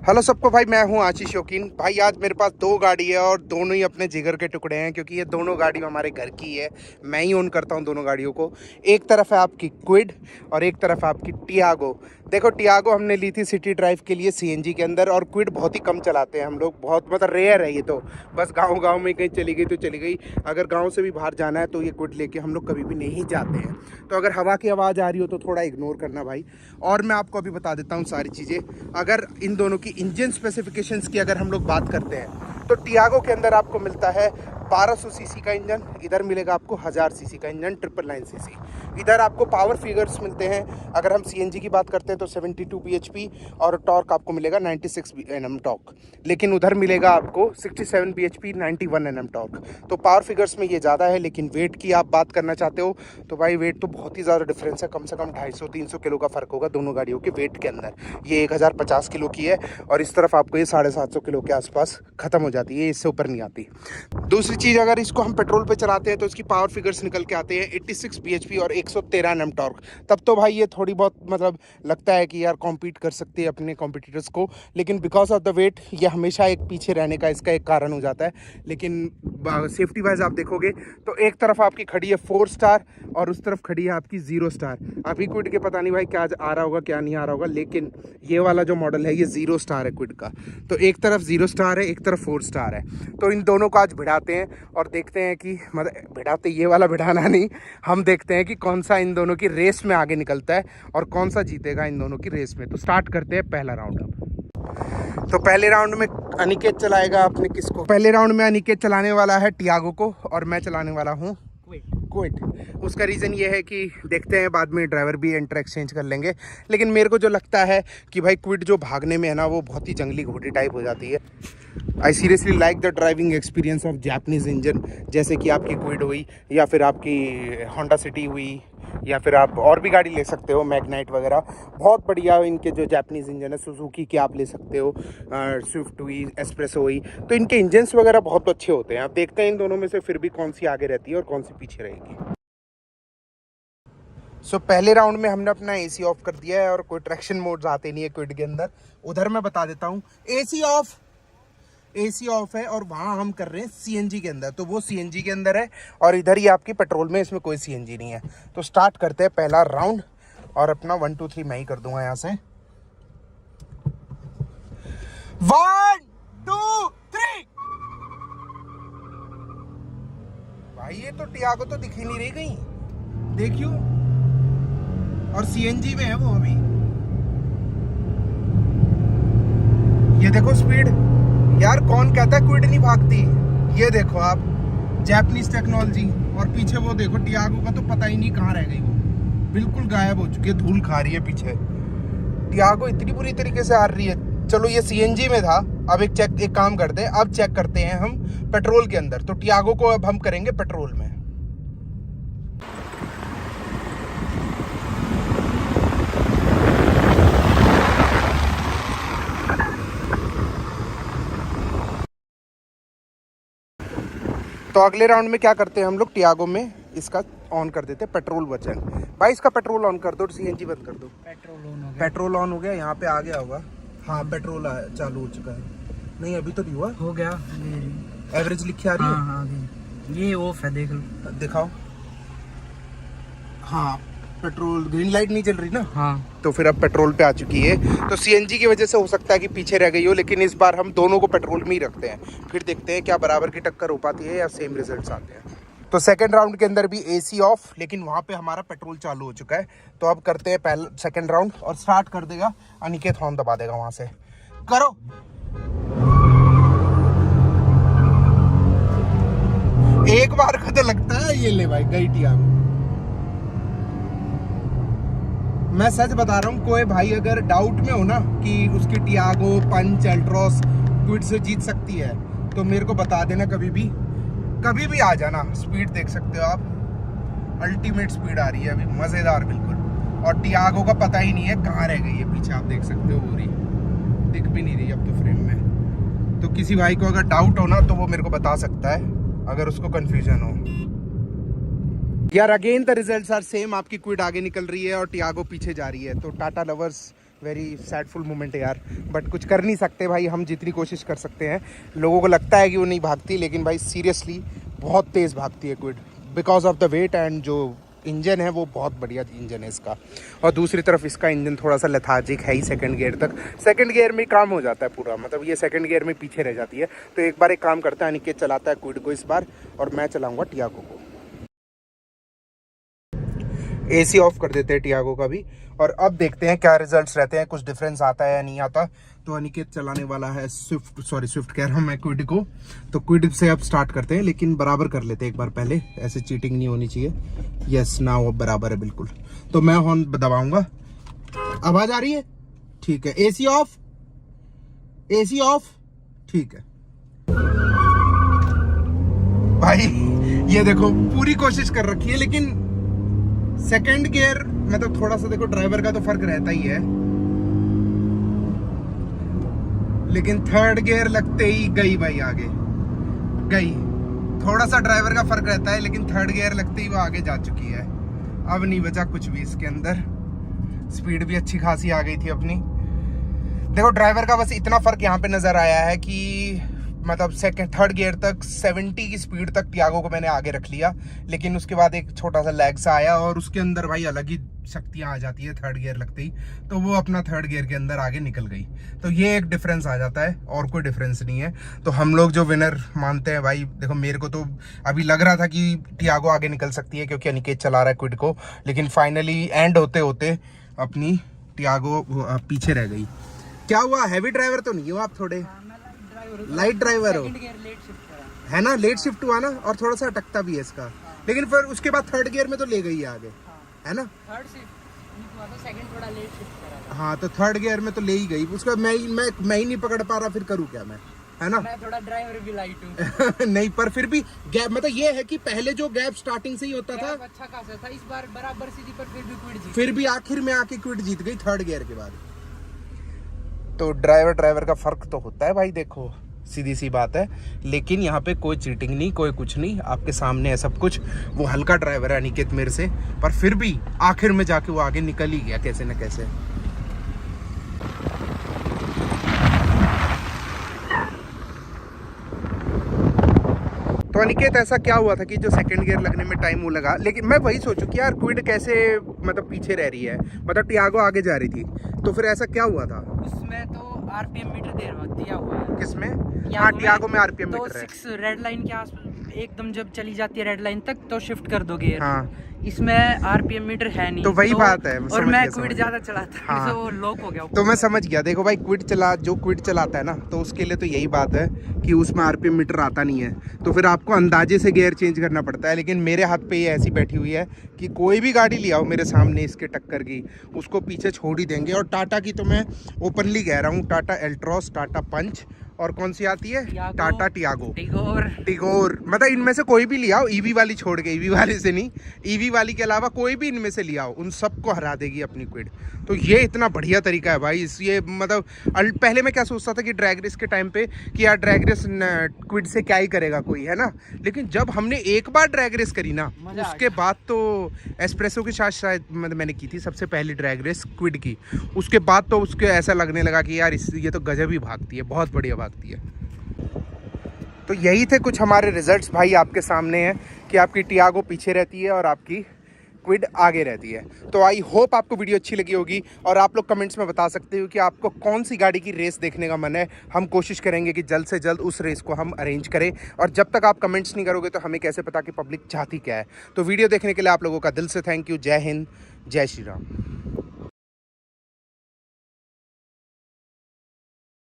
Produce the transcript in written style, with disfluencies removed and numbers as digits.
Hello सबको भाई, मैं हूं आशीष शौकीन भाई। आज मेरे पास दो गाड़ी है और दोनों ही अपने जिगर के टुकड़े हैं, क्योंकि ये दोनों गाड़ी हमारे घर की है। मैं ही ओन करता हूं दोनों गाड़ियों को। एक तरफ है आपकी क्विड और एक तरफ आपकी टियागो। देखो, टियागो हमने ली थी सिटी ड्राइव के लिए सीएनजी के अंदर, और क्विड बहुत ही कम चलाते हैं हम लोग, बहुत मतलब रेयर है ये तो। बस गाँव में कहीं चली गई तो चली गई। अगर गाँव से भी बाहर जाना है तो ये क्विड लेके हम लोग कभी भी नहीं जाते हैं। तो अगर हवा की आवाज़ आ रही हो तो थोड़ा इग्नोर करना भाई। और मैं आपको अभी बता देता हूँ सारी चीज़ें। अगर इन दोनों की इंजन स्पेसिफिकेशंस की अगर हम लोग बात करते हैं तो टियागो के अंदर आपको मिलता है 1200 सीसी का इंजन, इधर मिलेगा आपको 1000 सीसी का इंजन 999 सीसी। इधर आपको पावर फिगर्स मिलते हैं। अगर हम सीएनजी की बात करते हैं तो 72 bhp और टॉर्क आपको मिलेगा 96 Nm टॉर्क, लेकिन उधर मिलेगा आपको 67 bhp 91 Nm टॉर्क। तो पावर फिगर्स में ये ज़्यादा है, लेकिन वेट की आप बात करना चाहते हो तो भाई वेट तो बहुत ही ज़्यादा डिफरेंस है। कम से कम 250-300 किलो का फ़र्क होगा दोनों गाड़ियों के वेट के अंदर। ये 1050 किलो की है और इस तरफ आपको ये 750 किलो के आसपास ख़त्म हो जाती है, इससे ऊपर नहीं आती। दूसरी चीज़, अगर इसको हम पेट्रोल पे चलाते हैं तो इसकी पावर फिगर्स निकल के आते हैं 86 bhp और 113 Nm टॉर्क। तब तो भाई ये थोड़ी बहुत मतलब लगता है कि यार कॉम्पीट कर सकती है अपने कॉम्पिटिटर्स को, लेकिन बिकॉज ऑफ द वेट ये हमेशा एक पीछे रहने का इसका एक कारण हो जाता है। लेकिन सेफ्टी वाइज आप देखोगे तो एक तरफ आपकी खड़ी है 4 स्टार और उस तरफ खड़ी है आपकी 0 स्टार। अभी क्विड के पता नहीं भाई क्या आ रहा होगा क्या नहीं आ रहा होगा, लेकिन ये वाला जो मॉडल है ये 0 स्टार है क्विड का। तो एक तरफ 0 स्टार है, एक तरफ 4 स्टार है। तो इन दोनों को आज भिड़ाते हैं और देखते हैं कि मतलब भिड़ाते, ये वाला भिड़ाना नहीं, हम देखते हैं कि कौन सा इन दोनों की रेस में आगे निकलता है और कौन सा जीतेगा इन दोनों की रेस में। तो स्टार्ट करते हैं पहला राउंड। अब तो पहले राउंड में अनिकेत चलाएगा अपने किसको? पहले राउंड में अनिकेत चलाने वाला है टियागो को और मैं चलाने वाला हूँ क्विड। उसका रीज़न ये है कि देखते हैं बाद में ड्राइवर भी एंटर एक्सचेंज कर लेंगे, लेकिन मेरे को जो लगता है कि भाई क्विड जो भागने में है ना वो बहुत ही जंगली घोड़े टाइप हो जाती है। I seriously like the driving experience of Japanese engine, जैसे कि आपकी क्विड हुई या फिर आपकी होंडा सिटी हुई या फिर आप और भी गाड़ी ले सकते हो, मैग्नाइट वगैरह। बहुत बढ़िया इनके जो जापानीज़ इंजन है, सुजुकी के आप ले सकते हो, स्विफ्ट हुई, एस्प्रेसो हुई। तो इनके इंजन्स वगैरह बहुत अच्छे होते हैं। आप देखते हैं इन दोनों में से फिर भी कौन सी आगे रहती है और कौन सी पीछे रहेगी। सो पहले राउंड में हमने अपना एसी ऑफ कर दिया है और कोई ट्रैक्शन मोड्स आते नहीं है क्विड के अंदर। उधर मैं बता देता हूँ, एसी ऑफ है और वहाँ हम कर रहे हैं सीएनजी के अंदर। तो वो सीएनजी के अंदर है और इधर ही आपकी पेट्रोल में, इसमें कोई सीएनजी नहीं है। तो स्टार्ट करते हैं पहला राउंड और अपना 1 2 3 मैं ही कर दूंगा यहाँ से। 1 2 3। भाई ये तो टियागो तो दिख ही नहीं रही कहीं, देखियो। और सीएनजी में है वो अभी। ये देखो स्पीड, यार कौन कहता है क्विड नहीं भागती। ये देखो आप, जापानीज टेक्नोलॉजी। और पीछे वो देखो टियागो का तो पता ही नहीं कहाँ रह गई, वो बिल्कुल गायब हो चुकी है, धूल खा रही है पीछे। टियागो इतनी बुरी तरीके से आ रही है। चलो ये सीएनजी में था, अब एक काम करते हैं, अब चेक करते हैं हम पेट्रोल के अंदर। तो टियागो को अब हम करेंगे पेट्रोल में। तो अगले राउंड में क्या करते हैं हम लोग, टियागो में इसका ऑन कर देते हैं पेट्रोल बचन। भाई इसका पेट्रोल ऑन कर दो, सीएनजी बंद कर दो। पेट्रोल ऑन हो गया, यहाँ पे आ गया होगा। हाँ पेट्रोल चालू हो चुका है। नहीं अभी तो नहीं हुआ, हो गया। एवरेज लिखी आ रही है। हाँ, ये ऑफ है, देख लो, दिखाओ। हाँ पेट्रोल, ग्रीन लाइट नहीं चल रही ना। हाँ तो फिर अब पेट्रोल पे आ चुकी है। तो सीएनजी की वजह से हो सकता है कि पीछे रह गई हो, लेकिन इस बार हम दोनों को पेट्रोल में ही रखते हैं, फिर देखते हैं क्या बराबर की टक्कर हो पाती है या सेम रिजल्ट्स आते हैं। तो सेकंड राउंड के अंदर भी एसी ऑफ, लेकिन वहाँ पे हमारा पेट्रोल चालू हो चुका है। तो अब करते हैं पहला सेकंड राउंड और स्टार्ट कर देगा अनिकेत, हॉर्न दबा देगा वहाँ से। करो। एक बार को तो लगता है ये ले भाई गई टियागो। मैं सच बता रहा हूँ, कोई भाई अगर डाउट में हो ना कि उसकी टियागो, पंच, एल्ट्रॉस क्विड से जीत सकती है तो मेरे को बता देना, कभी भी आ जाना। स्पीड देख सकते हो आप, अल्टीमेट स्पीड आ रही है अभी, मज़ेदार बिल्कुल। और टियागो का पता ही नहीं है कहाँ रह गई है पीछे, आप देख सकते हो, हो रही दिख भी नहीं रही अब तो फ्रेम में। तो किसी भाई को अगर डाउट हो ना तो वो मेरे को बता सकता है, अगर उसको कन्फ्यूजन हो। यार again the results are same, आपकी क्विड आगे निकल रही है और टियागो पीछे जा रही है। तो टाटा लवर्स वेरी सैडफुल मोमेंट है यार, बट कुछ कर नहीं सकते भाई, हम जितनी कोशिश कर सकते हैं। लोगों को लगता है कि वो नहीं भागती, लेकिन भाई सीरियसली बहुत तेज़ भागती है Kwid, because of the weight, and जो इंजन है वो बहुत बढ़िया इंजन है इसका। और दूसरी तरफ इसका इंजन थोड़ा सा लेथार्जिक है ही सेकंड गियर तक, सेकंड गियर में काम हो जाता है पूरा, मतलब ये सेकंड गियर में पीछे रह जाती है। तो एक बार एक काम करता है, अनिकेत चलाता है क्विड को इस बार, और मैं चलाऊंगा टियागो को। एसी ऑफ कर देते हैं टियागो का भी, और अब देखते हैं क्या रिजल्ट्स रहते हैं, कुछ डिफरेंस आता है या नहीं आता। तो अनिकेत चलाने वाला है स्विफ्ट कह रहा हूँ मैं, क्विड को। तो क्विड से अब स्टार्ट करते हैं, लेकिन बराबर कर लेते हैं एक बार पहले, ऐसे चीटिंग नहीं होनी चाहिए। यस, नाउ अब बराबर है बिल्कुल। तो मैं हॉर्न दबाऊंगा, आवाज आ रही है, ठीक है। एसी ऑफ, एसी ऑफ, ठीक है भाई। ये देखो पूरी कोशिश कर रखी है, लेकिन सेकंड गियर मतलब थोड़ा सा देखो ड्राइवर का तो फर्क रहता ही है, लेकिन थर्ड गियर लगते ही गई भाई, आगे गई। थोड़ा सा ड्राइवर का फर्क रहता है, लेकिन थर्ड गियर लगते ही वो आगे जा चुकी है। अब नहीं बचा कुछ भी इसके अंदर, स्पीड भी अच्छी खासी आ गई थी अपनी। देखो ड्राइवर का बस इतना फर्क यहाँ पे नजर आया है कि मतलब थर्ड गियर तक 70 की स्पीड तक टियागो को मैंने आगे रख लिया, लेकिन उसके बाद एक छोटा सा लैग सा आया, और उसके अंदर भाई अलग ही शक्तियाँ आ जाती है थर्ड गियर लगते ही, तो वो अपना थर्ड गियर के अंदर आगे निकल गई। तो ये एक डिफरेंस आ जाता है, और कोई डिफरेंस नहीं है। तो हम लोग जो विनर मानते हैं भाई, देखो मेरे को तो अभी लग रहा था कि टियागो आगे निकल सकती है क्योंकि अनिकेत चला रहा है क्विड को, लेकिन फाइनली एंड होते होते अपनी टियागो पीछे रह गई। क्या हुआ, हैवी ड्राइवर तो नहीं हो आप? थोड़े लाइट ड्राइवर हो, है ना? लेट शिफ्ट हुआ ना, और थोड़ा सा अटकता भी है इसका, लेकिन फिर उसके बाद थर्ड गियर में तो ले गई है आगे, है ना? थर्ड शिफ्ट हुआ था, सेकंड थोड़ा लेट शिफ्ट करा। हाँ, तो थर्ड गियर में तो ले ही गई, उसका मैं ही नहीं पकड़ पा रहा, फिर करूँ क्या मैं, है ना? मैं थोड़ा ड्राइवर भी लाइट हूँ। नहीं, पर फिर भी गैप, मतलब ये है कि पहले जो गैप स्टार्टिंग से ही होता था अच्छा खासा था, इस बार बराबर सी थी, पर फिर भी क्विड जीत, फिर भी आखिर में आके क्विड जीत गई थर्ड गियर के बाद। तो ड्राइवर का फर्क तो होता है भाई, देखो सीधी सी बात है, लेकिन यहाँ पे कोई चीटिंग नहीं, कोई कुछ नहीं, आपके सामने है सब कुछ। वो हल्का ड्राइवर है अनिकेत मेरे से, पर फिर भी आखिर में जाके वो आगे निकल ही गया कैसे न कैसे। तो अनिकेत ऐसा क्या हुआ था कि जो सेकंड गियर लगने में टाइम वो लगा, लेकिन मैं वही सोचूं कि यार क्विड कैसे मतलब पीछे रह रही है, मतलब टियागो आगे जा रही थी, तो फिर ऐसा क्या हुआ था? उसमें तो आरपीएम मीटर दिया हुआ है। किसमें? हाँ, टियागो में आरपीएम तो मीटर है। 6 रेड लाइन के आसपास एकदम जब चली जाती है रेड लाइन तक तो शिफ्ट कर दो गियर। हाँ, इसमें आरपीएम मीटर है नहीं, तो वही बात है, और मैं क्विड ज्यादा चलाता हूँ, हाँ, तो वो लॉक हो गया। तो मैं समझ गया। देखो भाई, जो क्विड चलाता है ना, तो उसके लिए तो यही बात है कि उसमें आरपीएम मीटर आता नहीं है, तो फिर आपको अंदाजे से गियर चेंज करना पड़ता है। लेकिन मेरे हाथ पे ये ऐसी बैठी हुई है कि कोई भी गाड़ी ले आओ मेरे सामने इसके टक्कर की, उसको पीछे छोड़ ही देंगे। और टाटा की तो मैं ओपनली कह रहा हूँ, टाटा एल्ट्रॉस, टाटा पंच, और कौन सी आती है? टाटा टियागो, टिगोर, मतलब इनमें से कोई भी ले आओ, ईवी वाली छोड़ के, ईवी वाले से नहीं, ईवी वाली के अलावा कोई भी इनमें से ले आओ, उन सबको हरा देगी अपनी क्विड। तो ये इतना बढ़िया तरीका है भाई, ये मतलब पहले मैं क्या सोचता था कि ड्रैग रेस के टाइम पे कि यार ड्रैग रेस क्विड से क्या ही करेगा कोई, है ना? लेकिन जब हमने एक बार ड्रैग रेस करी ना, उसके बाद तो एस्प्रेसो के साथ शायद मैंने की थी सबसे पहली ड्रैग रेस क्विड की, उसके बाद तो उसके ऐसा लगने लगा कि यार ये तो गजब ही भागती है, बहुत बढ़िया भागती है। तो यही थे कुछ हमारे रिजल्ट्स भाई, आपके सामने हैं कि आपकी टियागो पीछे रहती है और आपकी क्विड आगे रहती है। तो आई होप आपको वीडियो अच्छी लगी होगी, और आप लोग कमेंट्स में बता सकते हो कि आपको कौन सी गाड़ी की रेस देखने का मन है। हम कोशिश करेंगे कि जल्द से जल्द उस रेस को हम अरेंज करें, और जब तक आप कमेंट्स नहीं करोगे तो हमें कैसे पता कि पब्लिक चाहती क्या है। तो वीडियो देखने के लिए आप लोगों का दिल से थैंक यू। जय हिंद, जय श्री राम।